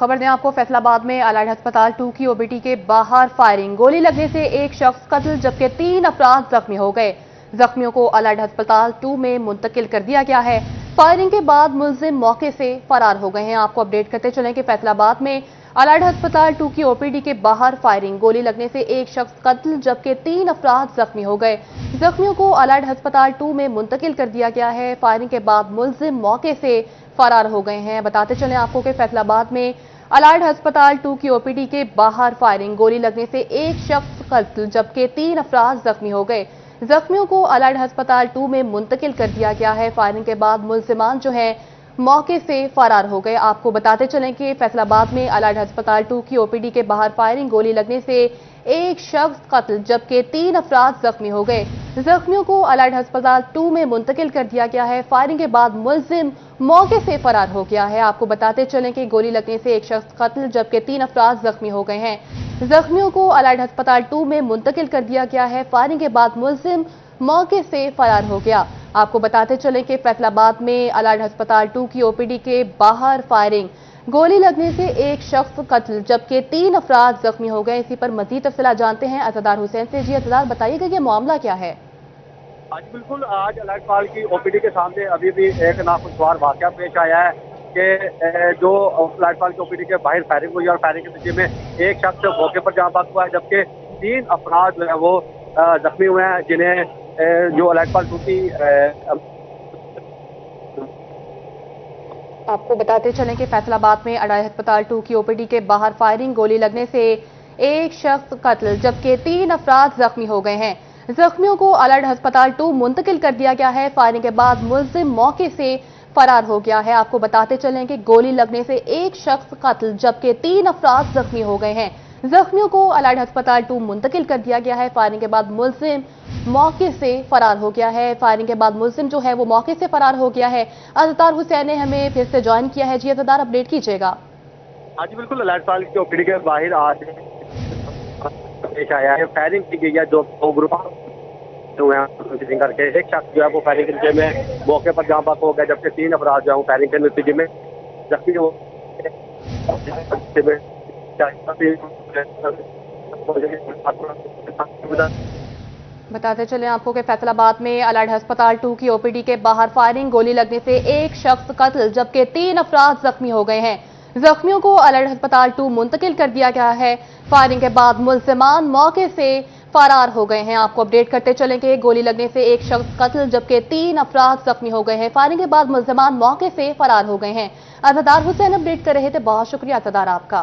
खबर दें आपको, फैसलाबाद में अलाइड अस्पताल 2 की ओपीडी के बाहर फायरिंग, गोली लगने से एक शख्स कत्ल जबकि 3 अफराद जख्मी हो गए। जख्मियों को अलाइड अस्पताल 2 में मुंतकिल कर दिया गया है। फायरिंग के बाद मुलजिम मौके से फरार हो गए हैं। आपको अपडेट करते चलें कि फैसलाबाद में अलाइड अस्पताल 2 की ओपीडी के बाहर फायरिंग, गोली लगने से एक शख्स कत्ल जबकि 3 अफराद जख्मी हो गए। जख्मियों को अलाइड अस्पताल 2 में मुंतकिल कर दिया गया है। फायरिंग के बाद मुलजिम मौके से फरार हो गए हैं। बताते चलें आपको कि फैसलाबाद में अलाइड अस्पताल 2 की ओपीडी के बाहर फायरिंग, गोली लगने से एक शख्स कत्ल जबकि 3 अफराद जख्मी हो गए। जख्मियों को अलाइड अस्पताल 2 में मुंतकिल कर दिया गया है। फायरिंग के बाद मुलजिमान जो है मौके से फरार हो गए। आपको बताते चलें कि फैसलाबाद में अलाइड अस्पताल 2 की ओपीडी के बाहर फायरिंग, गोली लगने से एक शख्स कत्ल जबकि 3 अफराद जख्मी हो गए। जख्मियों को अलाइड अस्पताल 2 में मुंतकिल कर दिया गया है। फायरिंग के बाद मुलजिम मौके से फरार हो गया है। आपको बताते चलें कि गोली लगने से एक शख्स कत्ल जबकि 3 अफराद जख्मी हो गए हैं। जख्मियों को अलाइड अस्पताल 2 में मुंतकिल कर दिया गया है। फायरिंग के बाद मुलजिम मौके से फरार हो गया। आपको बताते चलें कि फैसलाबाद में अलाइड अस्पताल 2 की ओपीडी के बाहर फायरिंग, गोली लगने से एक शख्स कत्ल जबकि 3 अफराद जख्मी हो गए। इसी पर मजीद तफसीलात जानते हैं अज़हर हुसैन से। जी अज़हर, बताइएगा ये मामला क्या है? आज बिल्कुल आज अलाइड अस्पताल की ओपीडी के सामने अभी भी एक नाखुशगवार वाकया पेश आया है कि जो अलाइड अस्पताल की ओपीडी के बाहर फायरिंग हुई और फायरिंग के नतीजे में एक शख्स मौके पर जहाँ बात हुआ है, जबकि 3 अफराद जो है वो जख्मी हुए हैं, जिन्हें जो अलाइड अस्पताल 2 की आपको बताते चलें कि फैसलाबाद में अलाइड अस्पताल 2 की ओपीडी के बाहर फायरिंग, गोली लगने से एक शख्स कत्ल जबकि 3 अफराद जख्मी हो गए हैं। जख्मियों को अलाइड अस्पताल 2 मुंतकिल कर दिया गया है। फायरिंग के बाद मुलजिम मौके से फरार हो गया है। आपको बताते चलें कि गोली लगने से एक शख्स कत्ल जबकि 3 अफराद जख्मी हो गए हैं। जख्मियों को अलाइड अस्पताल 2 मुंतकिल कर दिया गया है। फायरिंग के बाद मुलजिम मौके से फरार हो गया है। फायरिंग के बाद मुलजिम जो है वो मौके से फरार हो गया है। अज़हर हुसैन ने हमें फिर से ज्वाइन किया है। जी अज़हर, अपडेट कीजिएगा। आज बिल्कुल अलाइड अस्पताल की ओपीडी के बाहर आज पेश आया है। फायरिंग की गई है, जो ग्रुप हुए हैं करके एक शख्स जो है वो फायरिंग के नतीजे में मौके पर जहाँ बात हो गया, जबकि 3 अफराद जो है फायरिंग के नतीजे में जख्मी हो। बताते चलें आपको कि फैसलाबाद में अलाइड अस्पताल 2 की ओपीडी के बाहर फायरिंग, गोली लगने से एक शख्स कत्ल जबकि 3 अफराद जख्मी हो गए हैं। जख्मियों को अलाइड अस्पताल 2 मुंतकिल कर दिया गया है। फायरिंग के बाद मुलजिमान मौके से फरार हो गए हैं। आपको अपडेट करते चलें कि गोली लगने से एक शख्स कत्ल जबकि 3 अफराद जख्मी हो गए हैं। फायरिंग के बाद मुलजिमान मौके से फरार हो गए हैं। अज़हर हुसैन अपडेट कर रहे थे। बहुत शुक्रिया अज़हर आपका।